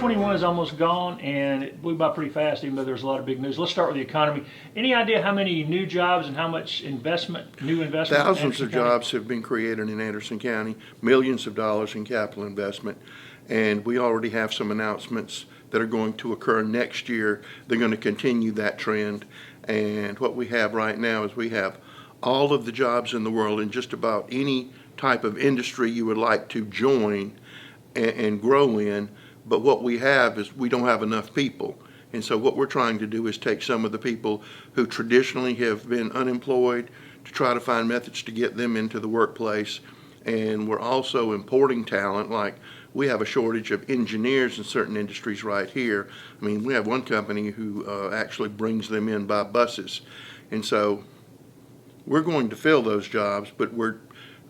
2021 is almost gone, and it blew by pretty fast, even though there's a lot of big news. Let's start with the economy. Any idea how many new jobs and how much new investment? Thousands of jobs have been created in Anderson County, millions of dollars in capital investment, and we already have some announcements that are going to occur next year. They're going to continue that trend, and what we have right now is we have all of the jobs in the world in just about any type of industry you would like to join and grow in, but what we have is we don't have enough people. And so what we're trying to do is take some of the people who traditionally have been unemployed to try to find methods to get them into the workplace. And we're also importing talent, like we have a shortage of engineers in certain industries right here. I mean, we have one company who actually brings them in by buses. And so we're going to fill those jobs, but we're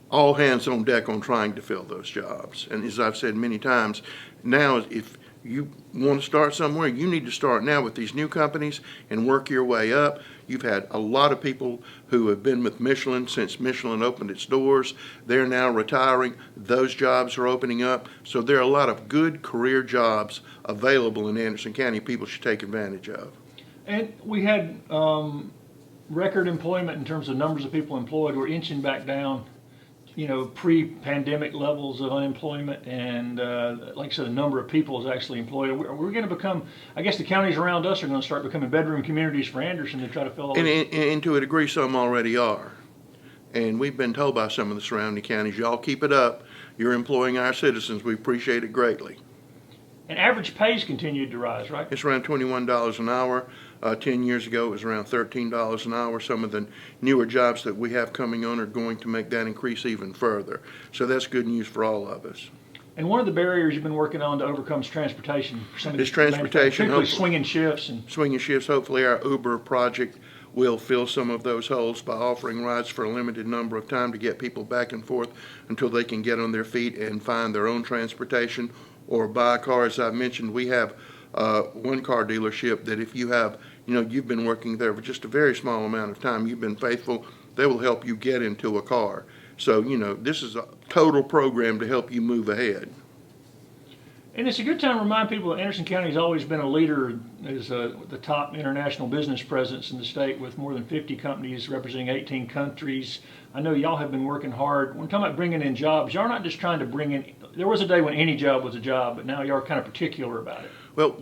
all hands on deck on trying to fill those jobs. And as I've said many times, now if you want to start somewhere, you need to start now with these new companies and work your way up. You've had a lot of people who have been with Michelin since Michelin opened its doors. They're now retiring. Those jobs are opening up. So there are a lot of good career jobs available in Anderson County people should take advantage of. And we had record employment in terms of numbers of people employed. We're inching back down, pre-pandemic levels of unemployment, and like I said, the number of people is actually employed. We're going to become, I guess the counties around us are going to start becoming bedroom communities for Anderson to try to fill all those. And to a degree, some already are. And we've been told by some of the surrounding counties, y'all keep it up. You're employing our citizens. We appreciate it greatly. And average pay's continued to rise, right? It's around $21 an hour. 10 years ago, it was around $13 an hour. Some of the newer jobs that we have coming on are going to make that increase even further. So that's good news for all of us. And one of the barriers you've been working on to overcome is transportation. For some of It's transportation. Particularly swinging shifts. Swinging shifts. Hopefully our Uber project will fill some of those holes by offering rides for a limited number of time to get people back and forth until they can get on their feet and find their own transportation or buy a car. As I mentioned, we have one car dealership that if you have, you've been working there for just a very small amount of time, you've been faithful, they will help you get into a car. So, this is a total program to help you move ahead. And it's a good time to remind people that Anderson County has always been a leader as the top international business presence in the state with more than 50 companies representing 18 countries. I know y'all have been working hard. When talking about bringing in jobs, y'all are not just trying to bring in, there was a day when any job was a job, but now y'all are kind of particular about it. Well,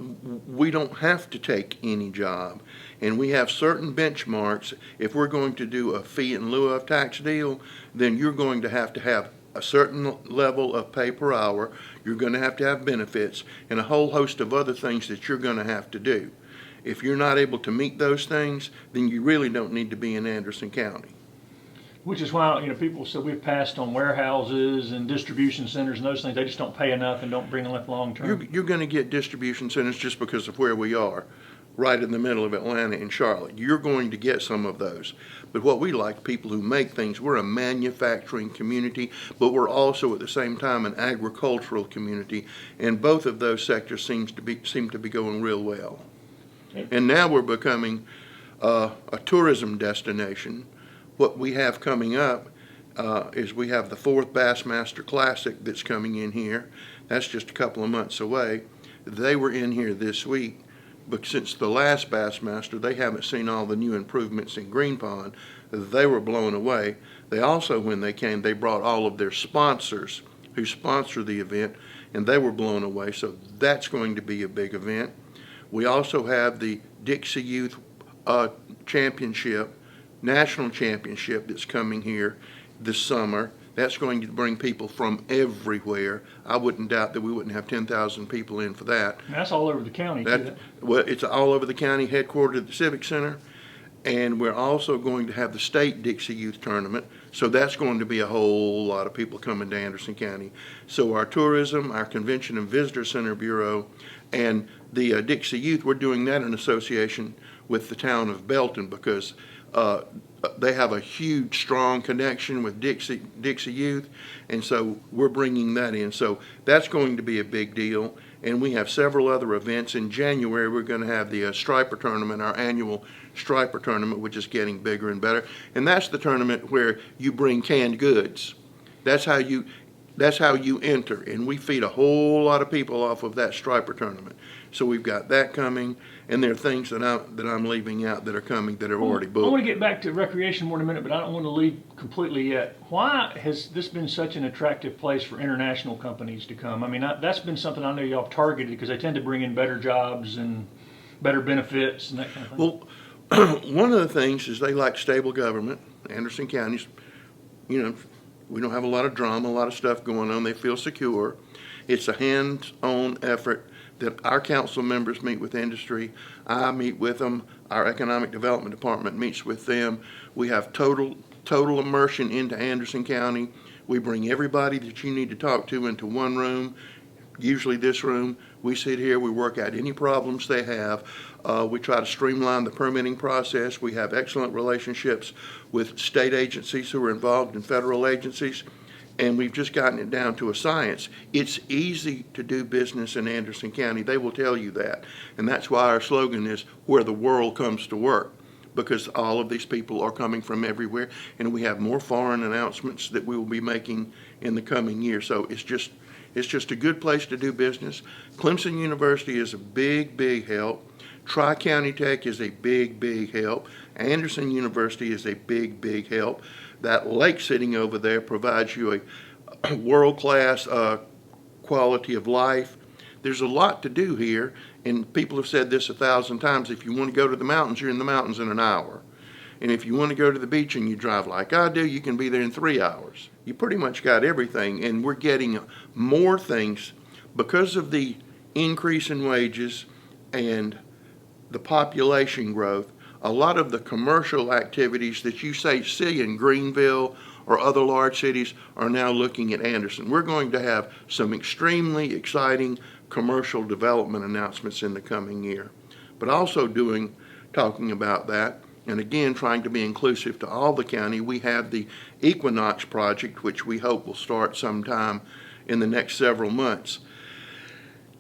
we don't have to take any job, and we have certain benchmarks. If we're going to do a fee in lieu of tax deal, then you're going to have a certain level of pay per hour. You're going to have benefits and a whole host of other things that you're going to have to do. If you're not able to meet those things, then you really don't need to be in Anderson County. Which is why, people say we've passed on warehouses and distribution centers and those things. They just don't pay enough and don't bring enough long term. You're going to get distribution centers just because of where we are, right in the middle of Atlanta and Charlotte. You're going to get some of those. But what we like, people who make things, we're a manufacturing community, but we're also at the same time an agricultural community. And both of those sectors seem to be going real well. And now we're becoming a tourism destination. What we have coming up is we have the 4th Bassmaster Classic that's coming in here. That's just a couple of months away. They were in here this week, but since the last Bassmaster, they haven't seen all the new improvements in Green Pond. They were blown away. They also, when they came, they brought all of their sponsors who sponsor the event, and they were blown away. So that's going to be a big event. We also have the Dixie Youth Championship, National Championship that's coming here this summer. That's going to bring people from everywhere. I wouldn't doubt that we wouldn't have 10,000 people in for that. And that's all over the county. Well, it's all over the county, headquartered at the Civic Center. And we're also going to have the state Dixie Youth Tournament. So that's going to be a whole lot of people coming to Anderson County. So our tourism, our Convention and Visitor Center Bureau, and the Dixie Youth, we're doing that in association with the town of Belton because they have a huge, strong connection with Dixie Youth, and so we're bringing that in. So that's going to be a big deal, and we have several other events. In January, we're going to have the Striper Tournament, our annual Striper Tournament, which is getting bigger and better, and that's the tournament where you bring canned goods. That's how That's how you enter, and we feed a whole lot of people off of that striper tournament. So we've got that coming, and there are things that I'm leaving out that are coming that are already I booked. want to get back to recreation more in a minute, but I don't want to leave completely yet. Why has this been such an attractive place for international companies to come? I mean, that's been something I know y'all have targeted because they tend to bring in better jobs and better benefits and that kind of thing. Well, one of the things is they like stable government. Anderson County's, you know, we don't have a lot of drama, a lot of stuff going on. They feel secure. It's a hands-on effort that our council members meet with industry. I meet with them. Our economic development department meets with them. We have total immersion into Anderson County. We bring everybody that you need to talk to into one room, usually this room. We sit here, we work out any problems they have. We try to streamline the permitting process. We have excellent relationships with state agencies who are involved in federal agencies, and we've just gotten it down to a science. It's easy to do business in Anderson County. They will tell you that. And that's why our slogan is where the world comes to work, because all of these people are coming from everywhere, and we have more foreign announcements that we will be making in the coming year. So it's just a good place to do business. Clemson University is a big help. Tri-County Tech is a big help. Anderson University is a big help. That lake sitting over there provides you a world-class quality of life. There's a lot to do here, and people have said this 1,000 times. If you want to go to the mountains, you're in the mountains in an hour. And if you want to go to the beach and you drive like I do, you can be there in 3 hours. You pretty much got everything, and we're getting more things because of the increase in wages and the population growth. A lot of the commercial activities that you see in Greenville or other large cities are now looking at Anderson. We're going to have some extremely exciting commercial development announcements in the coming year. But also talking about that, and again, trying to be inclusive to all the county, we have the Equinox project, which we hope will start sometime in the next several months.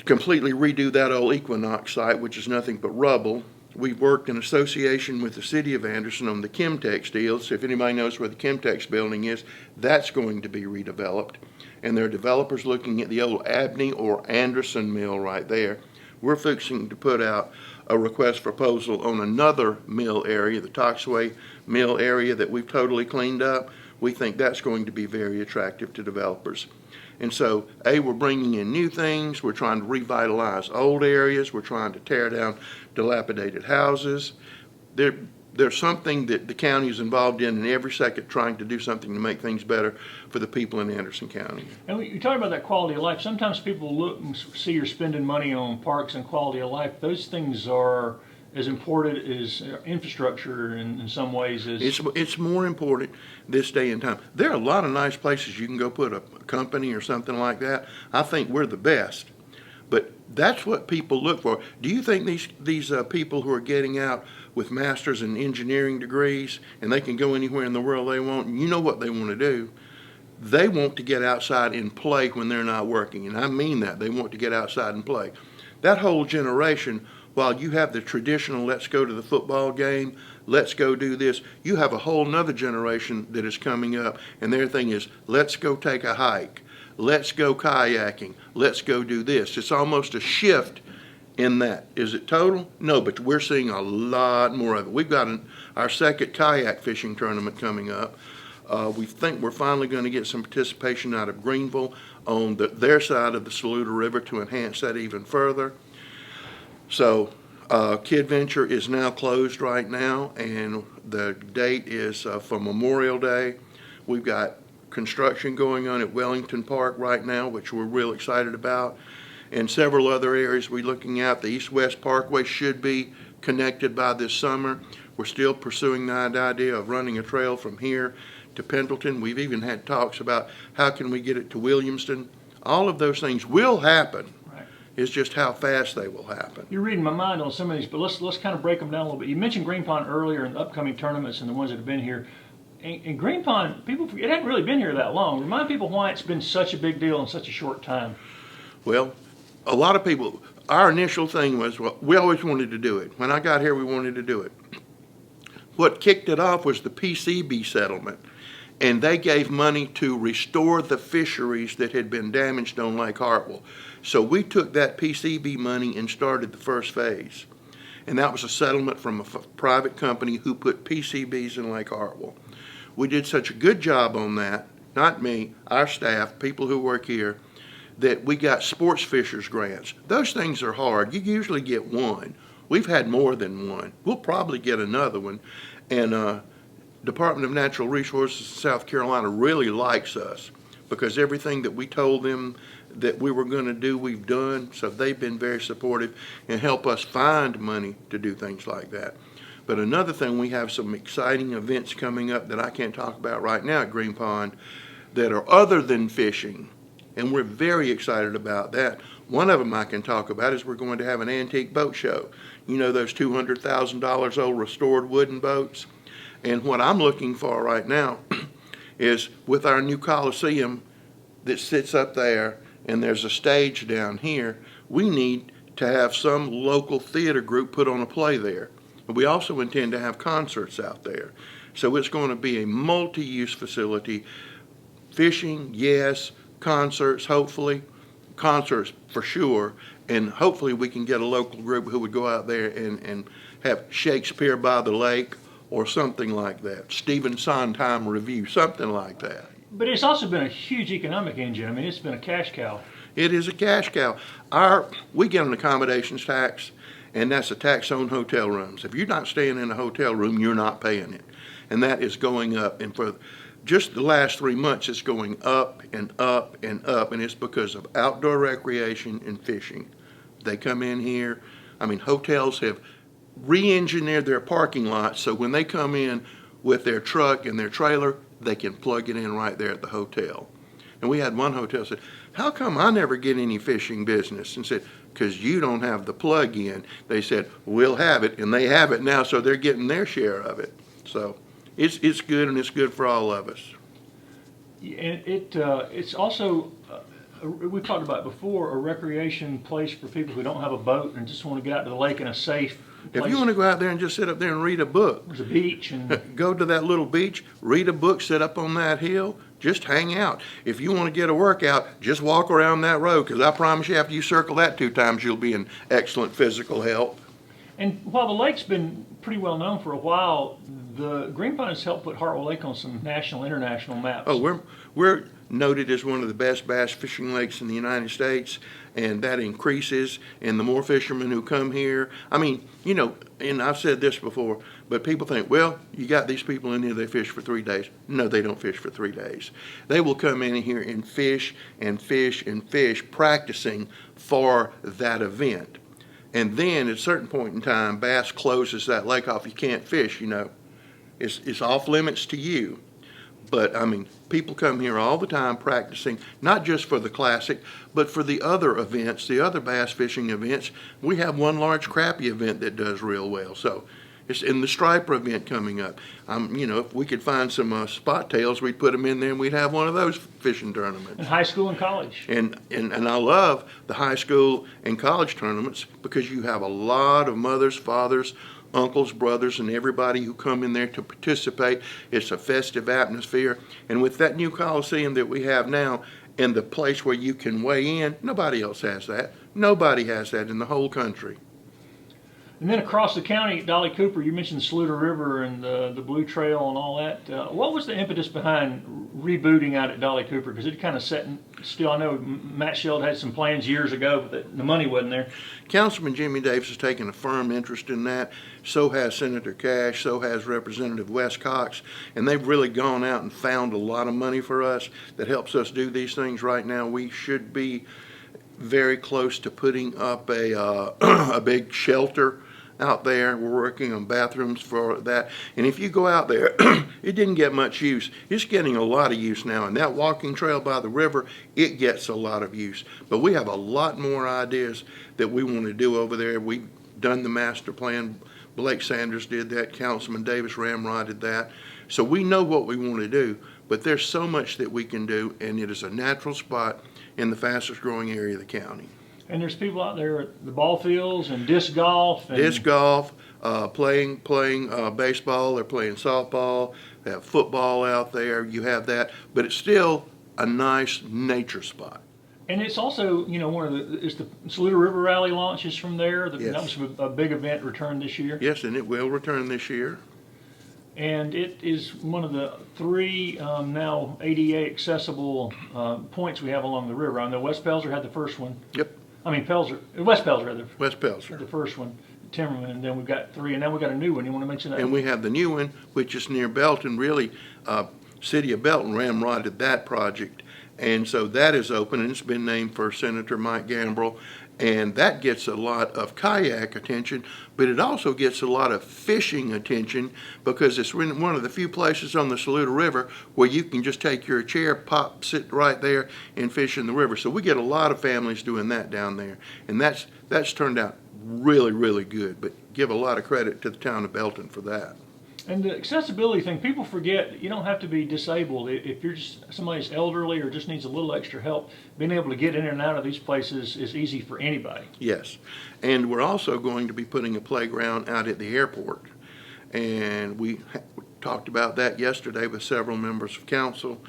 Completely redo that old Equinox site, which is nothing but rubble. We've worked in association with the city of Anderson on the Chemtex deals. If anybody knows where the Chemtex building is, that's going to be redeveloped. And there are developers looking at the old Abney or Anderson mill right there. We're fixing to put out a request for proposal on another mill area, the Toxway mill area that we've totally cleaned up. We think that's going to be very attractive to developers. And so, we're bringing in new things. We're trying to revitalize old areas. We're trying to tear down dilapidated houses. There's something that the county is involved in every second, trying to do something to make things better for the people in Anderson County. And you talk about that quality of life. Sometimes people look and see you're spending money on parks and quality of life. Those things are as important as infrastructure in some ways. It's more important this day and time. There are a lot of nice places you can go put a company or something like that. I think we're the best. But that's what people look for. Do you think these people who are getting out with masters and engineering degrees and they can go anywhere in the world they want, you know what they want to do? They want to get outside and play when they're not working. And I mean that. They want to get outside and play. That whole generation, while you have the traditional let's go to the football game, let's go do this, you have a whole nother generation that is coming up, and their thing is let's go take a hike, let's go kayaking, let's go do this. It's almost a shift in that. Is it total? No, but we're seeing a lot more of it. We've got our second kayak fishing tournament coming up. We think we're finally going to get some participation out of Greenville on their side of the Saluda River to enhance that even further. So Kidventure is now closed right now, and the date is for Memorial Day. We've got construction going on at Wellington Park right now, which we're real excited about, and several other areas we're looking at. The East-West Parkway should be connected by this summer. We're still pursuing that idea of running a trail from here to Pendleton. We've even had talks about how can we get it to Williamston. All of those things will happen. It's just how fast they will happen. You're reading my mind on some of these, but let's kind of break them down a little bit. You mentioned Green Pond earlier and the upcoming tournaments and the ones that have been here. And Green Pond, people forget, it hadn't really been here that long. Remind people why it's been such a big deal in such a short time. Well, a lot of people, our initial thing was, well, we always wanted to do it. When I got here, we wanted to do it. What kicked it off was the Pcb Settlement. And they gave money to restore the fisheries that had been damaged on Lake Hartwell. So we took that PCB money and started the first phase. And that was a settlement from a private company who put PCBs in Lake Hartwell. We did such a good job on that, not me, our staff, people who work here, that we got sports fishers grants. Those things are hard. You usually get one. We've had more than one. We'll probably get another one. And Department of Natural Resources in South Carolina really likes us because everything that we told them that we were going to do, we've done. So they've been very supportive and help us find money to do things like that. But another thing, we have some exciting events coming up that I can't talk about right now at Green Pond that are other than fishing. And we're very excited about that. One of them I can talk about is we're going to have an antique boat show. You know those $200,000 old restored wooden boats? And what I'm looking for right now is with our new Coliseum that sits up there and there's a stage down here, we need to have some local theater group put on a play there. And we also intend to have concerts out there. So it's going to be a multi-use facility. Fishing, yes. Concerts, hopefully. Concerts for sure. And hopefully we can get a local group who would go out there and have Shakespeare by the Lake or something like that. Stephen Sondheim Review, something like that. But it's also been a huge economic engine. I mean, it's been a cash cow. It is a cash cow. We get an accommodations tax, and that's a tax on hotel rooms. If you're not staying in a hotel room, you're not paying it. And that is going up. And for just the last 3 months, it's going up and up and up, and it's because of outdoor recreation and fishing. They come in here. I mean, hotels have re-engineered their parking lots so when they come in with their truck and their trailer, they can plug it in right there at the hotel. And we had one hotel said, "How come I never get any fishing business?" And said, "Because you don't have the plug-in." They said, "We'll have it," and they have it now, so they're getting their share of it. So it's good, and it's good for all of us. And it's also, we've talked about it before, a recreation place for people who don't have a boat and just want to get out to the lake in a safe place. If you want to go out there and just sit up there and read a book, There's a beach and go to that little beach, read a book, sit up on that hill, just hang out. If you want to get a workout, just walk around that road, because I promise you after you circle that 2 times, you'll be in excellent physical health. And while the lake's been pretty well known for a while, the Green Pond has helped put Hartwell Lake on some national, international maps. Oh, we're noted as one of the best bass fishing lakes in the United States, and that increases. And the more fishermen who come here, I mean, you know, and I've said this before, but people think, well, you got these people in here, they fish for 3 days. No, they don't fish for 3 days. They will come in here and fish and fish and fish, practicing for that event. And then at a certain point in time, bass closes that lake off. You can't fish, you know. It's off limits to you. But, I mean, people come here all the time practicing, not just for the Classic, but for the other events, the other bass fishing events. We have one large crappie event that does real well. So it's in the striper event coming up. You know, if we could find some spot tails, we'd put them in there and we'd have one of those fishing tournaments. In high school and college. And I love the high school and college tournaments because you have a lot of mothers, fathers, uncles, brothers, and everybody who come in there to participate. It's a festive atmosphere. And with that new Coliseum that we have now and the place where you can weigh in, nobody else has that. Nobody has that in the whole country. And then across the county, Dolly Cooper, you mentioned the Saluda River and the Blue Trail and all that. What was the impetus behind rebooting out at Dolly Cooper? Because it kind of set still. I know Matt Sheld had some plans years ago, but the money wasn't there. Councilman Jimmy Davis has taken a firm interest in that. So has Senator Cash. So has Representative Wes Cox. And they've really gone out and found a lot of money for us that helps us do these things right now. We should be very close to putting up a big shelter out there. We're working on bathrooms for that. And if you go out there, it didn't get much use. It's getting a lot of use now. And that walking trail by the river, it gets a lot of use. But we have a lot more ideas that we want to do over there. We've done the master plan. Blake Sanders did that. Councilman Davis ramrodded that. So we know what we want to do. But there's so much that we can do, and it is a natural spot in the fastest growing area of the county. And there's people out there at the ball fields and disc golf. And Disc golf, playing baseball, they're playing softball, they have football out there, you have that, but it's still a nice nature spot. And it's also, you know, it's the Saluda River Rally launches from there. Yes. That was a big event returned this year. Yes, and it will return this year. And it is one of the three now ADA accessible points we have along the river. I know West Pelzer had the first one. Yep, West Pelzer had West Pelzer. the first one, Timmerman, and then we've got three, and now we've got a new one. You want to mention that? And we have the new one, which is near Belton. Really, City of Belton ramrodded that project. And so that is open, and it's been named for Senator Mike Gambrill. And that gets a lot of kayak attention, but it also gets a lot of fishing attention because it's one of the few places on the Saluda River where you can just take your chair, sit right there, and fish in the river. So we get a lot of families doing that down there. And that's turned out really, really good, but give a lot of credit to the town of Belton for that. And the accessibility thing, people forget you don't have to be disabled. If you're just somebody's elderly or just needs a little extra help, being able to get in and out of these places is easy for anybody. Yes, and we're also going to be putting a playground out at the airport. And we talked about that yesterday with several members of council.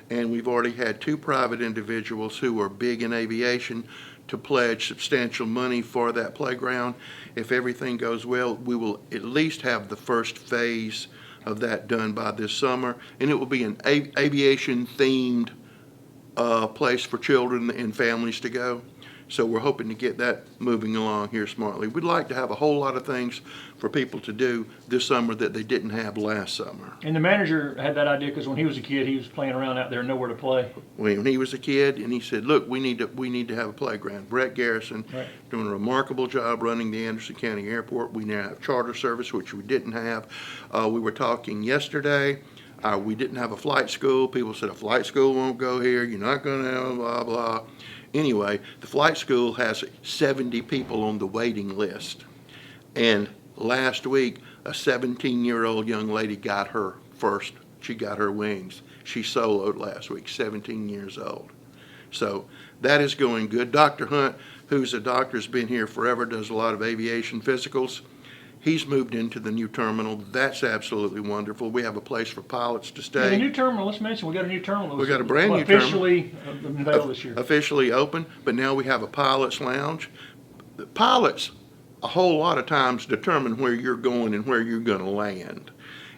And we've already had two private individuals who are big in aviation to pledge substantial money for that playground. If everything goes well, we will at least have the first phase of that done by this summer, and it will be an aviation-themed place for children and families to go. So we're hoping to get that moving along here smartly. We'd like to have a whole lot of things for people to do this summer that they didn't have last summer. And the manager had that idea because when he was a kid, he was playing around out there, nowhere to play. When he was a kid, and he said, "Look, we need to have a playground." Brett Garrison Right. doing a remarkable job running the Anderson County Airport. We now have charter service, which we didn't have. We were talking yesterday. We didn't have a flight school. People said a flight school won't go here. You're not going to have blah blah. Anyway, the flight school has 70 people on the waiting list. And last week, a 17-year-old young lady got her first. She got her wings. She soloed last week, 17 years old. So that is going good. Dr. Hunt, who's a doctor, has been here forever, does a lot of aviation physicals. He's moved into the new terminal. That's absolutely wonderful. We have a place for pilots to stay. Yeah, the new terminal, let's mention, we got a new terminal. We got a brand new terminal. Officially unveiled this year. Officially open, but now we have a pilot's lounge. The pilots, a whole lot of times, determine where you're going and where you're going to land.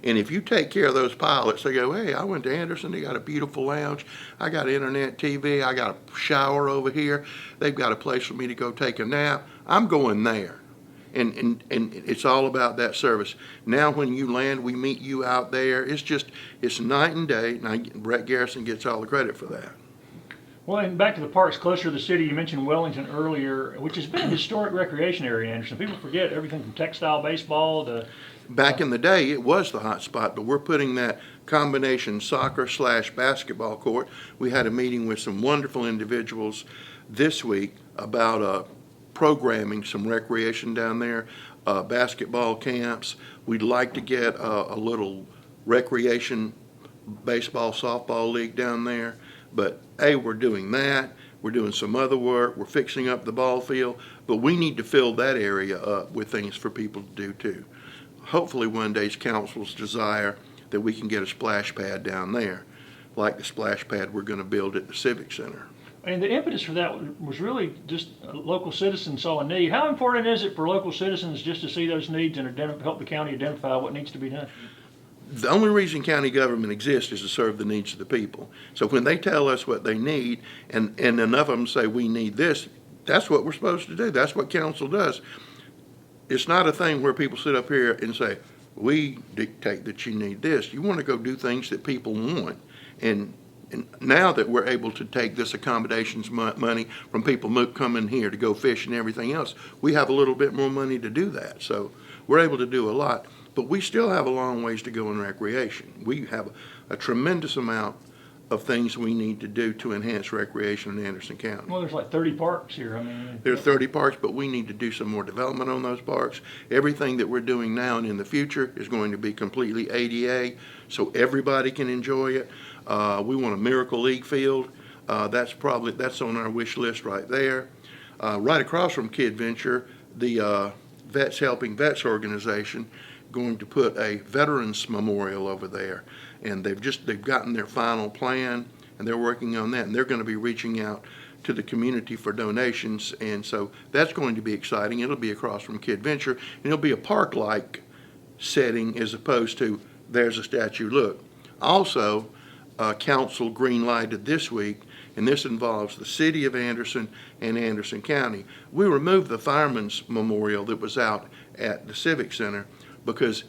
And if you take care of those pilots, they go, "Hey, I went to Anderson, they got a beautiful lounge. I got internet TV, I got a shower over here. They've got a place for me to go take a nap. I'm going there." And it's all about that service. Now when you land, we meet you out there. It's night and day. Now, Brett Garrison gets all the credit for that. Well, and back to the parks closer to the city, you mentioned Wellington earlier, which has been a historic recreation area, Anderson. People forget everything from textile baseball to... Back in the day, it was the hot spot, but we're putting that combination soccer/basketball court. We had a meeting with some wonderful individuals this week about programming some recreation down there, basketball camps. We'd like to get a little recreation baseball, softball league down there. But we're doing that. We're doing some other work. We're fixing up the ball field. But we need to fill that area up with things for people to do too. Hopefully one day's council's desire that we can get a splash pad down there, like the splash pad we're going to build at the Civic Center. And the impetus for that was really just local citizens saw a need. How important is it for local citizens just to see those needs and help the county identify what needs to be done? The only reason county government exists is to serve the needs of the people. So when they tell us what they need, and enough of them say we need this, that's what we're supposed to do. That's what council does. It's not a thing where people sit up here and say, we dictate that you need this. You want to go do things that people want. And now that we're able to take this accommodations money from people coming here to go fish and everything else, we have a little bit more money to do that. So we're able to do a lot, but we still have a long ways to go in recreation. We have a tremendous amount of things we need to do to enhance recreation in Anderson County. Well, there's like 30 parks here. I mean, There are 30 parks, but we need to do some more development on those parks. Everything that we're doing now and in the future is going to be completely ADA, so everybody can enjoy it. We want a Miracle League field. That's on our wish list right there. Right across from Kidventure, the Vets Helping Vets organization going to put a veterans memorial over there, and they've gotten their final plan, and they're working on that, and they're going to be reaching out to the community for donations, and so that's going to be exciting. It'll be across from Kidventure, and it'll be a park-like setting as opposed to there's a statue. Look, also, council green-lighted this week, and this involves the city of Anderson and Anderson County. We removed the fireman's memorial that was out at the Civic Center because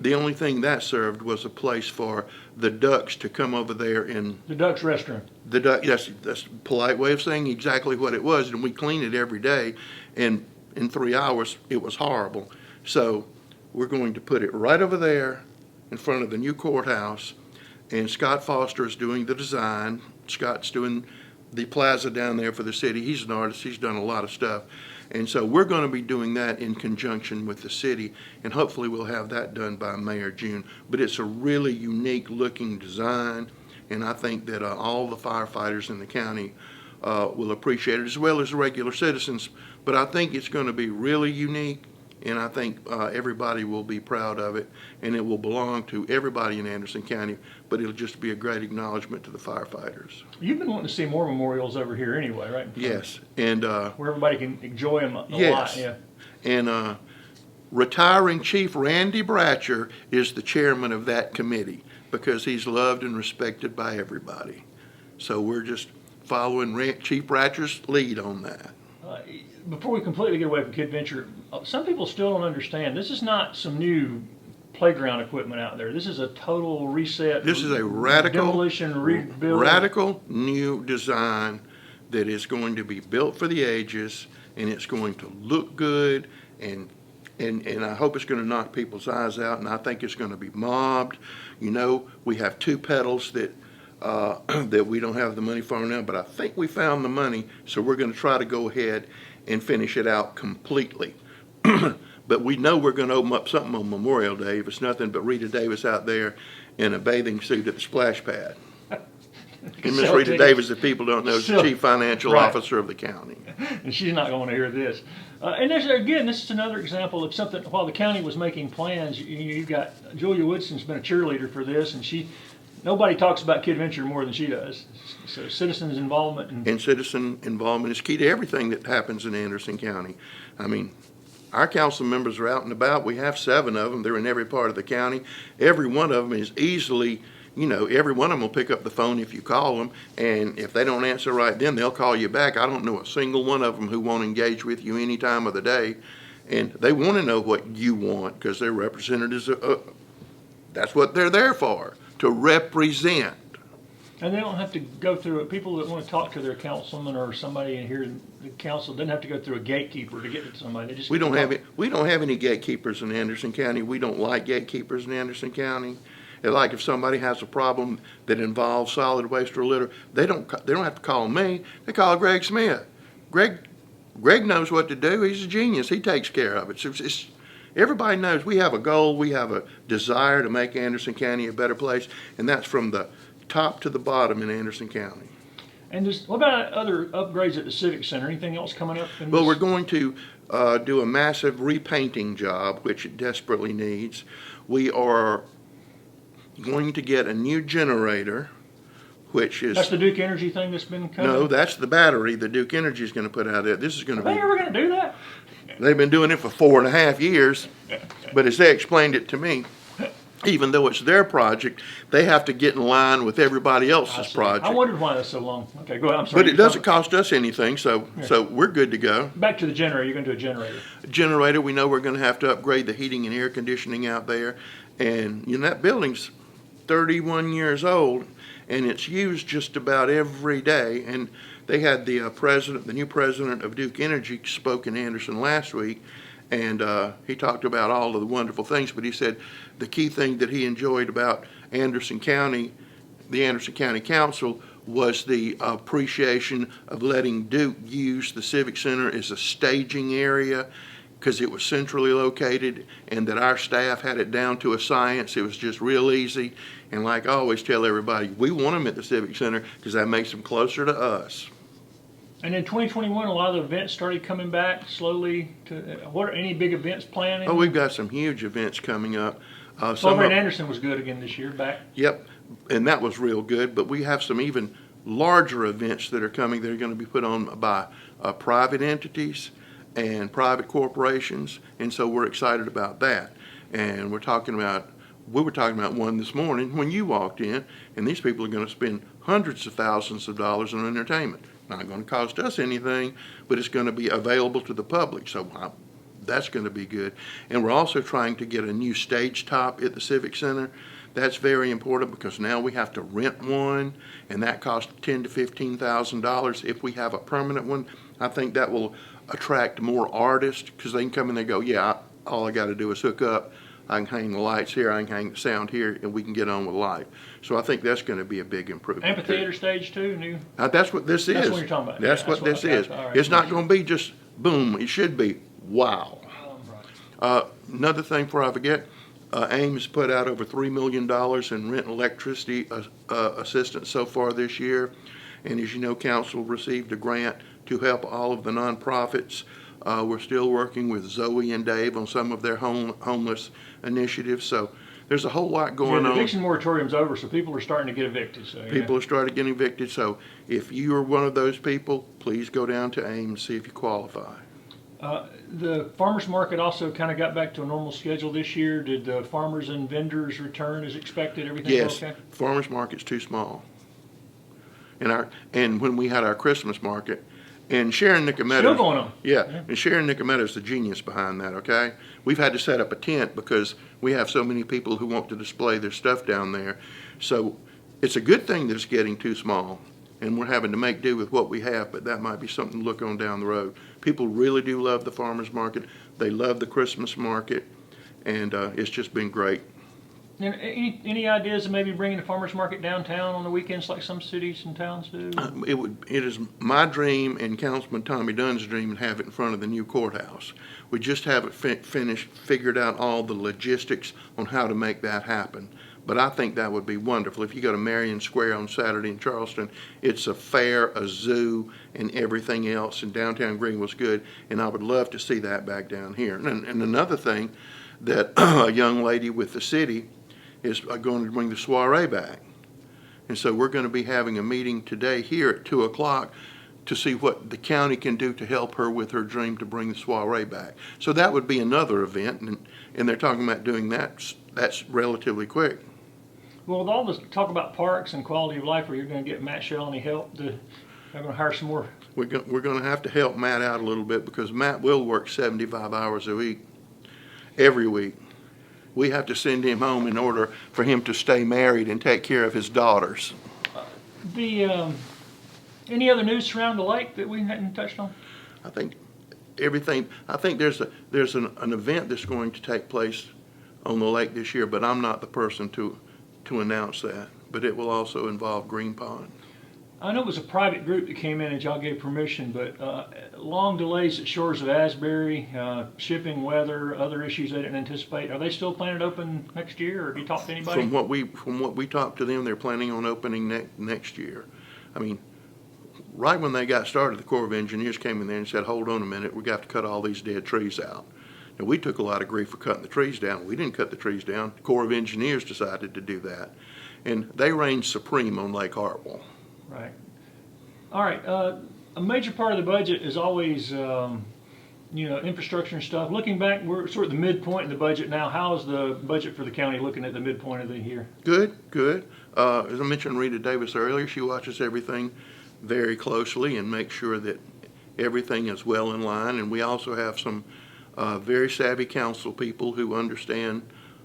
the only thing that served was a place for the ducks to come over there and The Ducks Restaurant. that's a polite way of saying exactly what it was, and we clean it every day, and in 3 hours it was horrible. So we're going to put it right over there in front of the new courthouse, and Scott Foster is doing the design. Scott's doing the plaza down there for the city. He's an artist. He's done a lot of stuff. And so we're going to be doing that in conjunction with the city, and hopefully we'll have that done by May or June. But it's a really unique looking design, and I think that all the firefighters in the county will appreciate it, as well as the regular citizens. But I think it's going to be really unique, and I think everybody will be proud of it, and it will belong to everybody in Anderson County, but it'll just be a great acknowledgement to the firefighters. You've been wanting to see more memorials over here anyway, right? Yes, and Where everybody can enjoy them a yes. lot. Yeah. And retiring Chief Randy Bratcher is the chairman of that committee because he's loved and respected by everybody. So we're just following Chief Bratcher's lead on that. Before we completely get away from Kidventure, some people still don't understand. This is not some new playground equipment out there. This is a total reset. This is a radical, demolition, rebuild. radical new design that is going to be built for the ages, and it's going to look good, and I hope it's going to knock people's eyes out, and I think it's going to be mobbed. You know, we have two pedals that that we don't have the money for now, but I think we found the money, so we're going to try to go ahead and finish it out completely. But we know we're going to open up something on Memorial Day if it's nothing but Rita Davis out there in a bathing suit at the splash pad. And Miss Rita Davis, if people don't know, is the Chief Financial Officer of the county. And she's not going to hear this. And again, this is another example of something, while the county was making plans, you've got, Julia Woodson's been a cheerleader for this, and nobody talks about Kidventure more than she does. So citizens' involvement. And citizen involvement is key to everything that happens in Anderson County. I mean, our council members are out and about. We have 7 of them. They're in every part of the county. Every one of them is easily, every one of them will pick up the phone if you call them, and if they don't answer right then, they'll call you back. I don't know a single one of them who won't engage with you any time of the day, and they want to know what you want because they're representatives. That's what they're there for, to represent. And they don't have to go through it. People that want to talk to their councilman or somebody in here in the council doesn't have to go through a gatekeeper to get to somebody. They just We don't have any gatekeepers in Anderson County. We don't like gatekeepers in Anderson County. And like if somebody has a problem that involves solid waste or litter, they don't have to call me. They call Greg Smith. Greg knows what to do. He's a genius. He takes care of it. So everybody knows we have a goal. We have a desire to make Anderson County a better place, and that's from the top to the bottom in Anderson County. And what about other upgrades at the Civic Center? Anything else coming up? Well, we're going to do a massive repainting job, which it desperately needs. We are going to get a new generator, which is... That's the Duke Energy thing that's been coming? No, that's the battery the Duke Energy is going to put out there. This is going to be... Are they ever going to do that? They've been doing it for 4.5 years, but as they explained it to me, even though it's their project, they have to get in line with everybody else's project. I wondered why that's so long. Okay, go ahead. I'm sorry. But it doesn't cost us anything, so we're good to go. Back to the generator. You're going to do a generator. Generator, we know we're going to have to upgrade the heating and air conditioning out there. And, that building's 31 years old, and it's used just about every day. And they had the new president of Duke Energy spoke in Anderson last week, and he talked about all of the wonderful things, but he said the key thing that he enjoyed about Anderson County, the Anderson County Council, was the appreciation of letting Duke use the Civic Center as a staging area because it was centrally located, and that our staff had it down to a science. It was just real easy. And like I always tell everybody, we want them at the Civic Center because that makes them closer to us. And in 2021, a lot of the events started coming back slowly. What are any big events planning? Oh, we've got some huge events coming up. Celebrate Anderson was good again this year, back. Yep, and that was real good, but we have some even larger events that are coming that are going to be put on by private entities and private corporations, and so we're excited about that. And we were talking about one this morning when you walked in, and these people are going to spend hundreds of thousands of dollars on entertainment. Not going to cost us anything, but it's going to be available to the public, so that's going to be good. And we're also trying to get a new stage top at the Civic Center. That's very important because now we have to rent one, and that costs $10,000 to $15,000. If we have a permanent one, I think that will attract more artists because they can come in and go, yeah, all I got to do is hook up. I can hang the lights here, I can hang the sound here, and we can get on with life. So I think that's going to be a big improvement. Amphitheater stage too, new. That's what this is. That's what you're talking about. That's what this is. Right. It's not going to be just boom. It should be wow. Another thing before I forget, AIMS put out over $3 million in rent and electricity assistance so far this year. And as you know, council received a grant to help all of the nonprofits. We're still working with Zoe and Dave on some of their homeless initiatives. So there's a whole lot going the on. The eviction moratorium's over, so people are starting to get evicted. So, people are starting to get evicted. So if you are one of those people, please go down to AIM and see if you qualify. The farmers market also kind of got back to a normal schedule this year. Did the farmers and vendors return as expected? Everything yes, okay? Farmers market's too small. And when we had our Christmas market, and Sharon Nicomedes, still going on. Yeah, and Sharon Nicomedes is the genius behind that. Okay, we've had to set up a tent because we have so many people who want to display their stuff down there. So it's a good thing that it's getting too small, and we're having to make do with what we have. But that might be something to look on down the road. People really do love the farmers market. They love the Christmas market, and it's just been great. And any ideas of maybe bringing the farmers market downtown on the weekends like some cities and towns do? It is my dream and Councilman Tommy Dunn's dream to have it in front of the new courthouse. We just haven't figured out all the logistics on how to make that happen. But I think that would be wonderful. If you go to Marion Square on Saturday in Charleston, it's a fair, a zoo, and everything else, and downtown Greenville's good, and I would love to see that back down here. And another thing, that a young lady with the city is going to bring the soiree back. And so we're going to be having a meeting today here at 2 o'clock to see what the county can do to help her with her dream to bring the soiree back. So that would be another event, and they're talking about doing that. That's relatively quick. Well, with all this talk about parks and quality of life, are you going to get Matt Shell any help? They're going to hire some more? We're going to have to help Matt out a little bit because Matt will work 75 hours a week, every week. We have to send him home in order for him to stay married and take care of his daughters. Any other news surrounding the lake that we hadn't touched on? I think everything. I think there's an event that's going to take place on the lake this year, but I'm not the person to announce that. But it will also involve Green Pond. I know it was a private group that came in and y'all gave permission, but long delays at shores of Asbury, shipping, weather, other issues they didn't anticipate. Are they still planning to open next year, or have you talked to anybody? From what we talked to them, they're planning on opening next year. I mean, right when they got started, the Corps of Engineers came in there and said, "Hold on a minute, we got to cut all these dead trees out." And we took a lot of grief for cutting the trees down. We didn't cut the trees down. The Corps of Engineers decided to do that, and they reign supreme on Lake Hartwell. Right. All right. A major part of the budget is always, infrastructure and stuff. Looking back, we're sort of the midpoint in the budget now. How is the budget for the county looking at the midpoint of the year? Good. As I mentioned Rita Davis earlier, she watches everything very closely and makes sure that everything is well in line. And we also have some very savvy council people who understand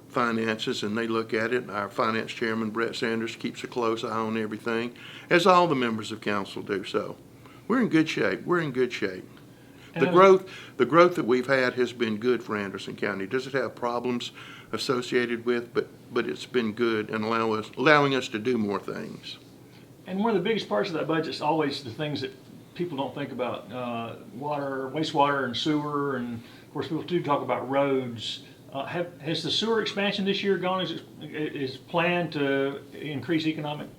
finances, and they look at it. Our finance chairman, Brett Sanders, keeps a close eye on everything, as all the members of council do. So we're in good shape. The growth that we've had has been good for Anderson County. Does it have problems associated with, but it's been good and allowing us to do more things. And one of the biggest parts of that budget is always the things that people don't think about, water, wastewater and sewer, and of course people do talk about roads. Has the sewer expansion this year gone as planned to increase economic?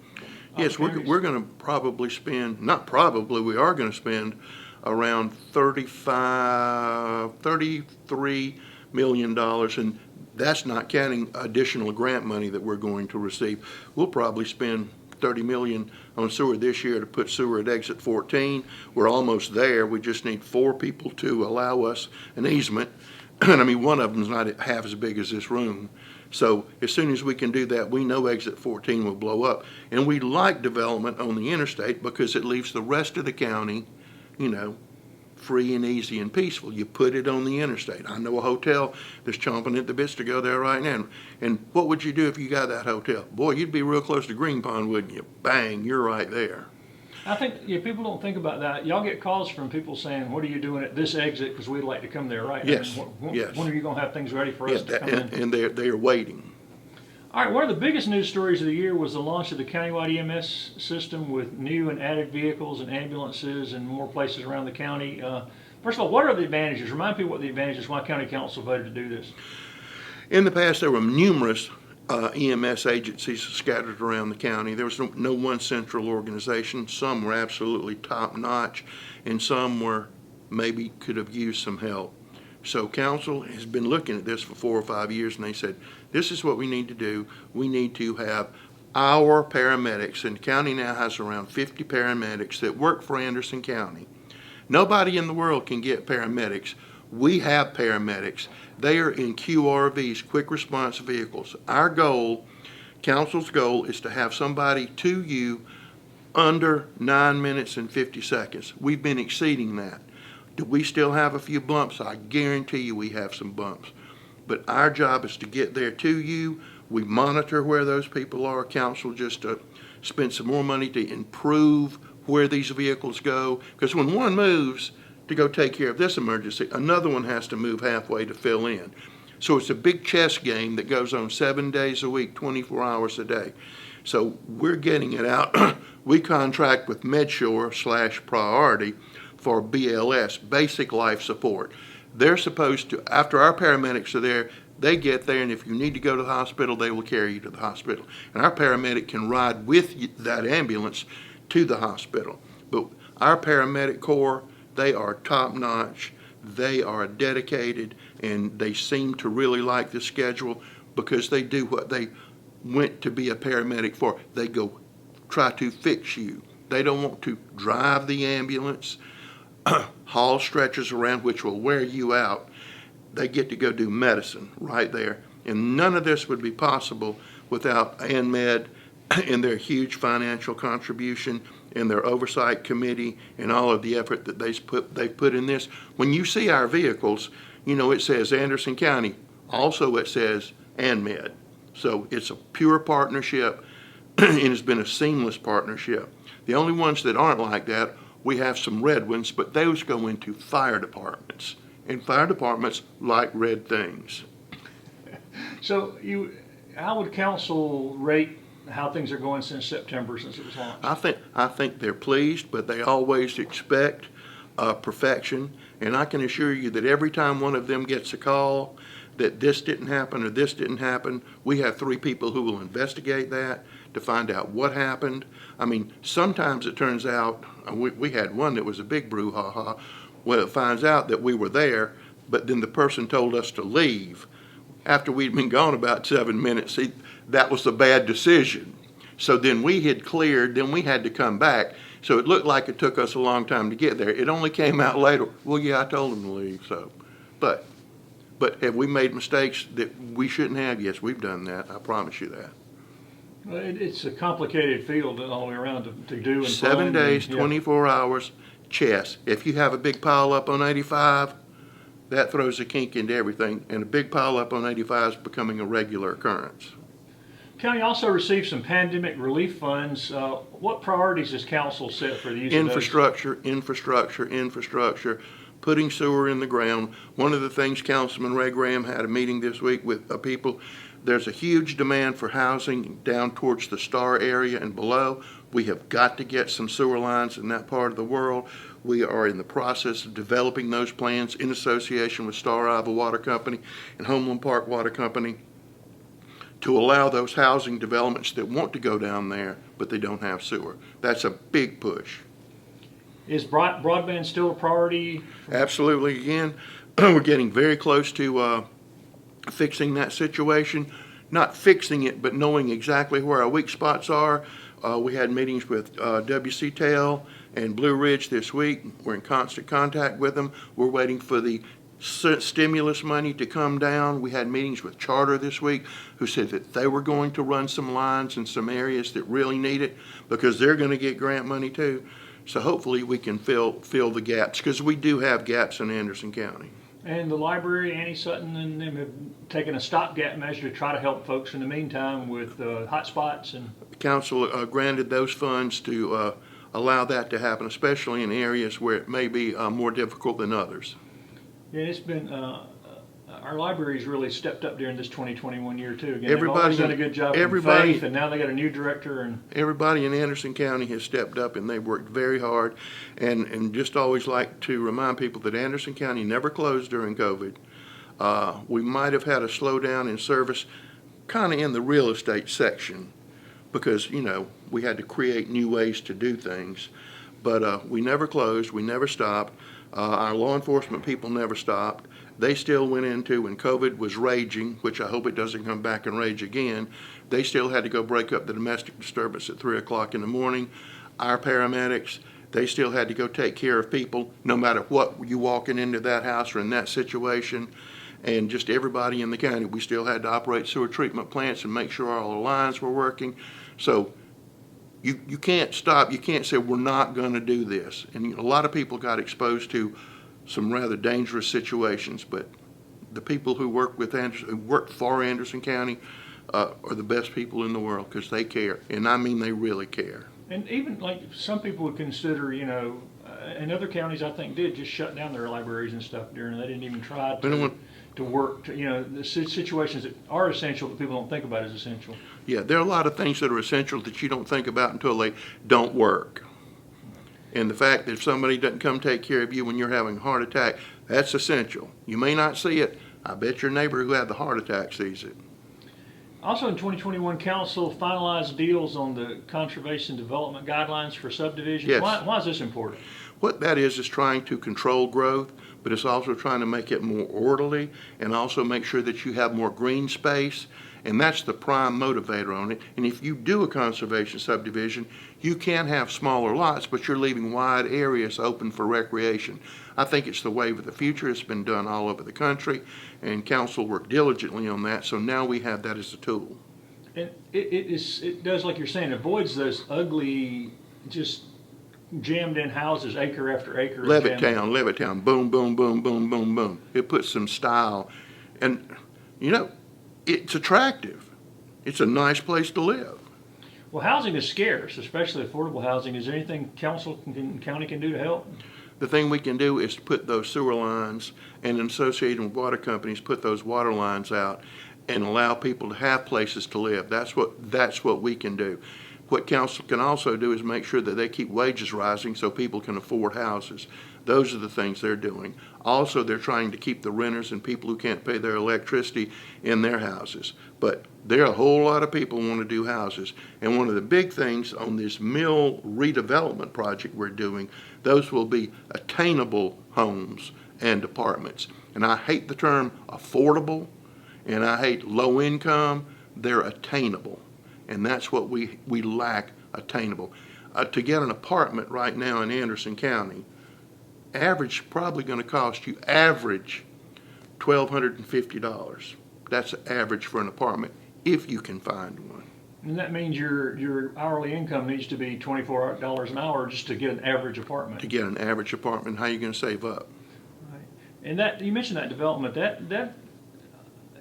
Yes, opportunities? we're gonna probably spend, not probably, we are gonna spend around 33 million dollars, and that's not counting additional grant money that we're going to receive. We'll probably spend 30 million on sewer this year to put sewer at exit 14. We're almost there. We just need 4 people to allow us an easement. And I mean, one of them's not half as big as this room. So as soon as we can do that, we know exit 14 will blow up. And we like development on the interstate because it leaves the rest of the county, you know, free and easy and peaceful. You put it on the interstate. I know a hotel that's chomping at the bits to go there right now. And what would you do if you got that hotel? Boy, you'd be real close to Green Pond, wouldn't you? Bang, you're right there. I think people don't think about that. Y'all get calls from people saying, "What are you doing at this exit? Because we'd like to come there, right?" Yes, yes. When are you going to have things ready for us Yes, to come in? and they're waiting. All right, one of the biggest news stories of the year was the launch of the countywide EMS system with new and added vehicles and ambulances and more places around the county. First of all, what are the advantages? Remind people what the advantages, why county council voted to do this. In the past, there were numerous EMS agencies scattered around the county. There was no one central organization. Some were absolutely top-notch, and some were maybe could have used some help. So council has been looking at this for 4 or 5 years, and they said, this is what we need to do. We need to have our paramedics, and the county now has around 50 paramedics that work for Anderson County. Nobody in the world can get paramedics. We have paramedics. They are in QRVs, quick response vehicles. Our goal, council's goal, is to have somebody to you under 9 minutes and 50 seconds. We've been exceeding that. Do we still have a few bumps? I guarantee you we have some bumps. But our job is to get there to you. We monitor where those people are. Council just spend some more money to improve where these vehicles go. Because when one moves to go take care of this emergency, another one has to move halfway to fill in. So it's a big chess game that goes on 7 days a week, 24 hours a day. So we're getting it out. We contract with MedSure/Priority for BLS, basic life support. They're supposed to, after our paramedics are there, they get there, and if you need to go to the hospital, they will carry you to the hospital. And our paramedic can ride with that ambulance to the hospital. But our paramedic corps, they are top-notch, they are dedicated, and they seem to really like the schedule because they do what they went to be a paramedic for. They go try to fix you. They don't want to drive the ambulance, haul stretchers around, which will wear you out. They get to go do medicine right there. And none of this would be possible without ANMED and their huge financial contribution and their oversight committee and all of the effort that they've put in this. When you see our vehicles, you know, it says Anderson County. Also it says ANMED. So it's a pure partnership and it's been a seamless partnership. The only ones that aren't like that, we have some red ones, but those go into fire departments. And fire departments like red things. So how would council rate how things are going since September, since it was launched? I think they're pleased, but they always expect perfection. And I can assure you that every time one of them gets a call that this didn't happen or this didn't happen, we have 3 people who will investigate that to find out what happened. I mean, sometimes it turns out, we had one that was a big brouhaha. Well, it finds out that we were there, but then the person told us to leave. After we'd been gone about 7 minutes, that was a bad decision. So then we had cleared, then we had to come back. So it looked like it took us a long time to get there. It only came out later. Well, yeah, I told them to leave. So, but have we made mistakes that we shouldn't have? Yes, we've done that. I promise you that. Well, it's a complicated field all the way around to do and 7 days, yeah. 24 hours, chess. If you have a big pile up on 85, that throws a kink into everything, and a big pile up on 85 is becoming a regular occurrence. County also received some pandemic relief funds. What priorities has council set for the use of Infrastructure, putting sewer in the ground. One of the things, Councilman Ray Graham had a meeting this week with people. There's a huge demand for housing down towards the Star area and below. We have got to get some sewer lines in that part of the world. We are in the process of developing those plans in association with Star Iowa Water Company and Homeland Park Water Company to allow those housing developments that want to go down there, but they don't have sewer. That's a big push. Is broadband still a priority? Absolutely. Again, we're getting very close to fixing that situation. Not fixing it, but knowing exactly where our weak spots are. We had meetings with WCTEL and Blue Ridge this week. We're in constant contact with them. We're waiting for the stimulus money to come down. We had meetings with Charter this week who said that they were going to run some lines in some areas that really need it because they're going to get grant money too. So hopefully we can fill the gaps, because we do have gaps in Anderson County. And the library, Annie Sutton and them have taken a stopgap measure to try to help folks in the meantime with hot spots. And The council granted those funds to allow that to happen, especially in areas where it may be more difficult than others. yeah, it's been our library's really stepped up during this 2021 year too. Again, Everybody- they've always done a good job with faith, and now they got a new director. And Everybody in Anderson County has stepped up and they've worked very hard. And just always like to remind people that Anderson County never closed during COVID. We might have had a slowdown in service kind of in the real estate section because, we had to create new ways to do things. But we never closed, we never stopped. Our law enforcement people never stopped. They still went into, when COVID was raging, which I hope it doesn't come back and rage again, they still had to go break up the domestic disturbance at 3 o'clock in the morning. Our paramedics, they still had to go take care of people, no matter what you walking into that house or in that situation. And just everybody in the county, we still had to operate sewer treatment plants and make sure all the lines were working. So you can't stop. You can't say we're not going to do this. And a lot of people got exposed to some rather dangerous situations, but the people who work for Anderson County are the best people in the world because they care, and I mean they really care. And even like some people would consider, in other counties I think did just shut down their libraries and stuff during. They didn't even try to work. The situations that are essential that people don't think about as essential. Yeah, there are a lot of things that are essential that you don't think about until they don't work. And the fact that if somebody doesn't come take care of you when you're having a heart attack, that's essential. You may not see it. I bet your neighbor who had the heart attack sees it. Also in 2021, Council finalized deals on the conservation development guidelines for subdivisions. Yes. Why is this important? What that is trying to control growth, but it's also trying to make it more orderly and also make sure that you have more green space. And that's the prime motivator on it. And if you do a conservation subdivision, you can have smaller lots, but you're leaving wide areas open for recreation. I think it's the wave of the future. It's been done all over the country, and council worked diligently on that. So now we have that as a tool. And it does, like you're saying, avoids those ugly, just jammed in houses, acre after acre. Levittown, boom, boom, boom, boom, boom, boom. It puts some style, and it's attractive. It's a nice place to live. Well, housing is scarce, especially affordable housing. Is there anything county can do to help? The thing we can do is put those sewer lines and associated with water companies, put those water lines out and allow people to have places to live. That's what we can do. What council can also do is make sure that they keep wages rising so people can afford houses. Those are the things they're doing. Also, they're trying to keep the renters and people who can't pay their electricity in their houses. But there are a whole lot of people who want to do houses. And one of the big things on this mill redevelopment project we're doing, those will be attainable homes and apartments. And I hate the term affordable, and I hate low income. They're attainable. And that's what we lack, attainable. To get an apartment right now in Anderson County, average probably going to cost you average $1,250. That's average for an apartment if you can find one. And that means your hourly income needs to be $24 an hour just to get an average apartment. To get an average apartment, how are you going to save up? Right. And that you mentioned that development, that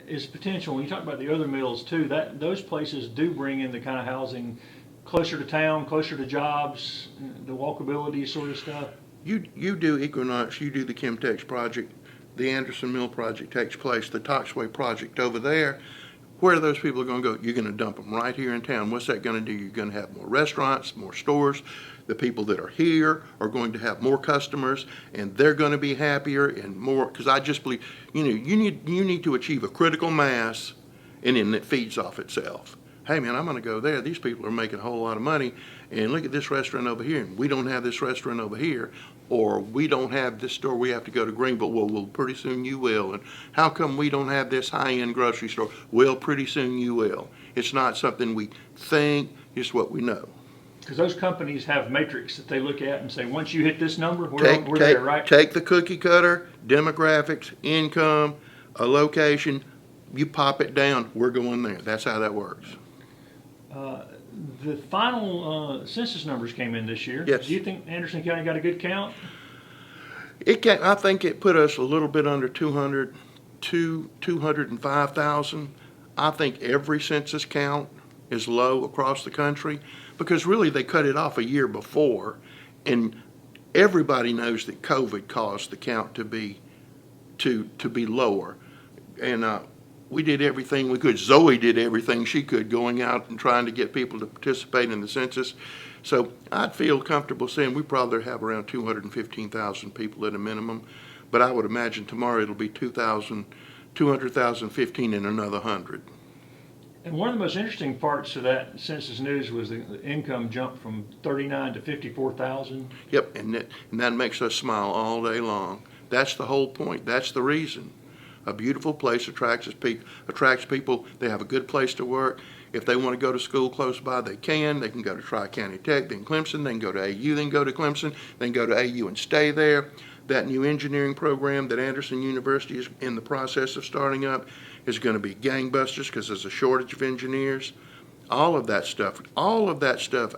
is potential. When you talk about the other mills too, those places do bring in the kind of housing closer to town, closer to jobs, the walkability sort of stuff. You do Equinox, you do the Chemtex project, the Anderson Mill project takes place, the Toxway project over there. Where are those people going to go? You're going to dump them right here in town. What's that going to do? You're going to have more restaurants, more stores. The people that are here are going to have more customers, and they're going to be happier and more. Because I just believe, you need to achieve a critical mass and then it feeds off itself. Hey man, I'm gonna go there. These people are making a whole lot of money, and look at this restaurant over here, and we don't have this restaurant over here, or we don't have this store, we have to go to Greenville. Well, pretty soon you will. And how come we don't have this high-end grocery store? Well, pretty soon you will. It's not something we think, it's what we know. Because those companies have matrix that they look at and say, once you hit this number, we're there, right? Take the cookie cutter, demographics, income, a location, you pop it down, we're going there. That's how that works. The final census numbers came in this year. Yes. Do you think Anderson County got a good count? I think it put us a little bit under 205,000. I think every census count is low across the country because really they cut it off a year before, and everybody knows that COVID caused the count to be lower. And we did everything we could. Zoe did everything she could going out and trying to get people to participate in the census. So I'd feel comfortable saying we probably have around 215,000 people at a minimum, but I would imagine tomorrow it'll be 200,000, 15, and another 100. And one of the most interesting parts of that census news was the income jumped from 39 to 54,000. Yep, and that makes us smile all day long. That's the whole point. That's the reason. A beautiful place attracts people. They have a good place to work. If they want to go to school close by, they can. They can go to Tri-County Tech, then Clemson, then go to AU, then go to Clemson, then go to AU and stay there. That new engineering program that Anderson University is in the process of starting up is going to be gangbusters because there's a shortage of engineers. All of that stuff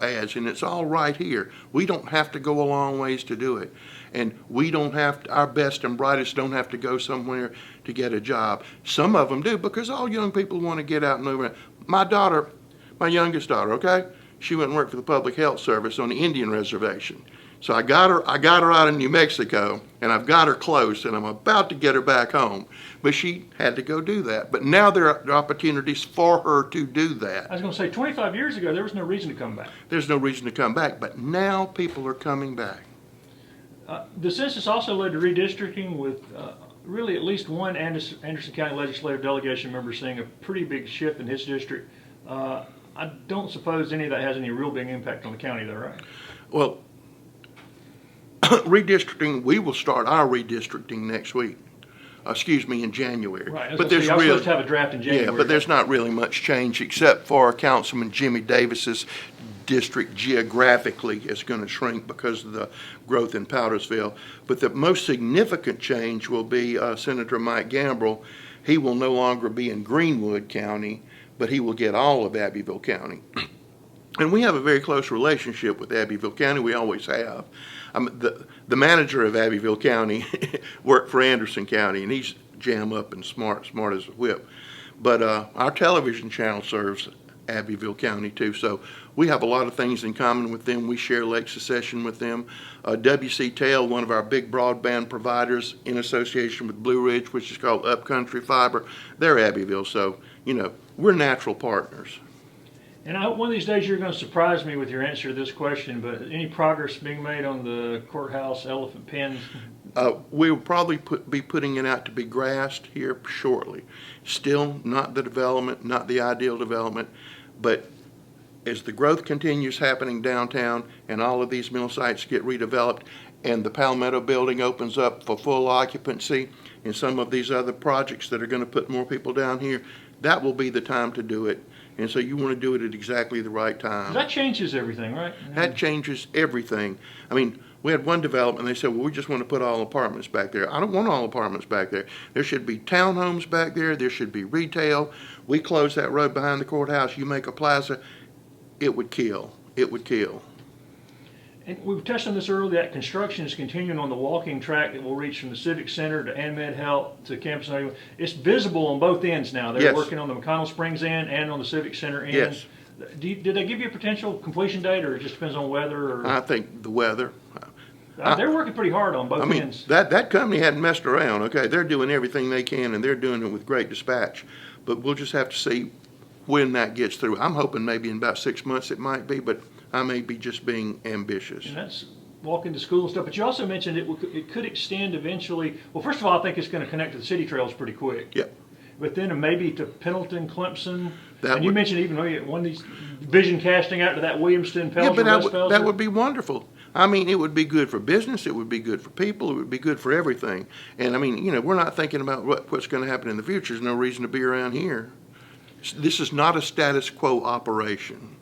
adds, and it's all right here. We don't have to go a long ways to do it. And we don't have to, our best and brightest don't have to go somewhere to get a job. Some of them do because all young people want to get out and move around. My daughter, my youngest daughter, okay, she went and worked for the Public Health Service on the Indian Reservation. So I got her out of New Mexico, and I've got her close, and I'm about to get her back home. But she had to go do that. But now there are opportunities for her to do that. I was going to say, 25 years ago, there was no reason to come back. There's no reason to come back, but now people are coming back. The census also led to redistricting with really at least one Anderson County legislative delegation member seeing a pretty big shift in his district. I don't suppose any of that has any real big impact on the county though, right? Well, redistricting, we will start our redistricting next week. In January. Right, but there's supposed to have a draft in January. Yeah, but there's not really much change except for Councilman Jimmy Davis's district geographically is going to shrink because of the growth in Powdersville. But the most significant change will be Senator Mike Gambrill. He will no longer be in Greenwood County, but he will get all of Abbeville County. And we have a very close relationship with Abbeville County. We always have. The manager of Abbeville County worked for Anderson County, and he's jam up and smart as a whip. But our television channel serves Abbeville County too, so we have a lot of things in common with them. We share Lake Secession with them. WC Tail, one of our big broadband providers in association with Blue Ridge, which is called Upcountry Fiber, they're Abbeville, so we're natural partners. And I hope one of these days you're going to surprise me with your answer to this question, but any progress being made on the courthouse elephant pens? We'll probably be putting it out to be grassed here shortly. Still not the development, not the ideal development, but as the growth continues happening downtown and all of these mill sites get redeveloped and the Palmetto building opens up for full occupancy and some of these other projects that are going to put more people down here, that will be the time to do it. And so you want to do it at exactly the right time. That changes everything, right? That changes everything. I mean, we had one development, they said, well, we just want to put all apartments back there. I don't want all apartments back there. There should be townhomes back there. There should be retail. We close that road behind the courthouse. You make a plaza. It would kill. It would kill. And we've touched on this earlier, that construction is continuing on the walking track that will reach from the Civic Center to AnMed Health to Campus. It's visible on both ends now. They're working on the McConnell Springs end and on the Civic Center end. Yes. Did they give you a potential completion date, or it just depends on weather? Or? I think the weather. They're working pretty hard on both ends. That company hadn't messed around, okay? They're doing everything they can, and they're doing it with great dispatch. But we'll just have to see when that gets through. I'm hoping maybe in about 6 months it might be, but I may be just being ambitious. And that's walking to school and stuff. But you also mentioned it could extend eventually. Well, first of all, I think it's going to connect to the city trails pretty quick. Yep. but then maybe to Pendleton, Clemson. That And you would- mentioned even one of these vision casting out to that Williamston, Yeah, Pelzer, but West Pelzer. that would be wonderful. I mean, it would be good for business, it would be good for people, it would be good for everything. And I mean, we're not thinking about what's gonna happen in the future. There's no reason to be around here. This is not a status quo operation.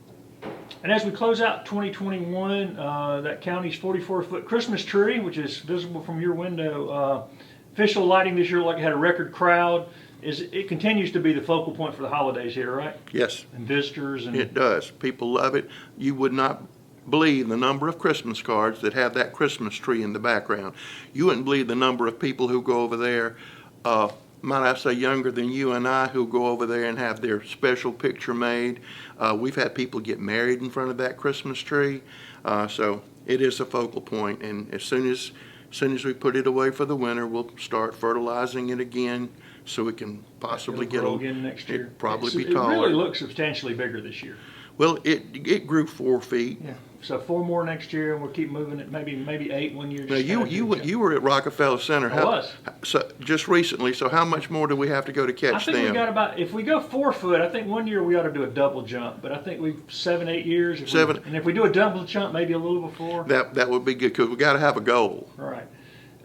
And as we close out 2021, that county's 44-foot Christmas tree, which is visible from your window, official lighting this year, like it had a record crowd. It continues to be the focal point for the holidays here, right? Yes, And visitors and it does. People love it. You would not believe the number of Christmas cards that have that Christmas tree in the background. You wouldn't believe the number of people who go over there, might I say younger than you and I, who go over there and have their special picture made. We've had people get married in front of that Christmas tree. So it is a focal point, and as soon as we put it away for the winter, we'll start fertilizing it again so it can possibly it'll grow again next year. It'd probably be It taller. really looks substantially bigger this year. Well, it grew 4 feet. Yeah. So 4 more next year, and we'll keep moving it. Maybe 8 one year. Now, just kind of you were at Rockefeller Center. I was. So just recently. So how much more do we have to go to I catch think we them? got about, if we go 4 foot, I think one year we ought to do a double jump. But I think we've 7, 8 years. And if we do a double jump, maybe a little before. That would be good because we got to have a goal. Right.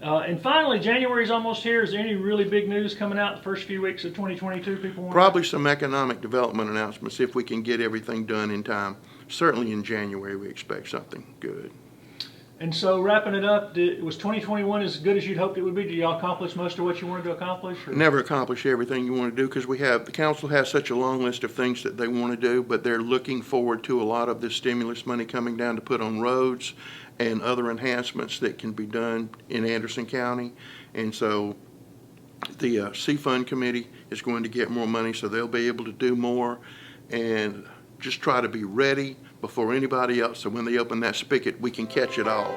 And finally, January's almost here. Is there any really big news coming out the first few weeks of 2022 people want? Probably some economic development announcements if we can get everything done in time. Certainly in January we expect something good. And so wrapping it up, was 2021 as good as you'd hoped it would be? Did y'all accomplish most of what you wanted to accomplish? Or? Never accomplish everything you want to do because the council has such a long list of things that they want to do, but they're looking forward to a lot of this stimulus money coming down to put on roads and other enhancements that can be done in Anderson County. And so the C-Fund Committee is going to get more money, so they'll be able to do more and just try to be ready before anybody else, so when they open that spigot, we can catch it all.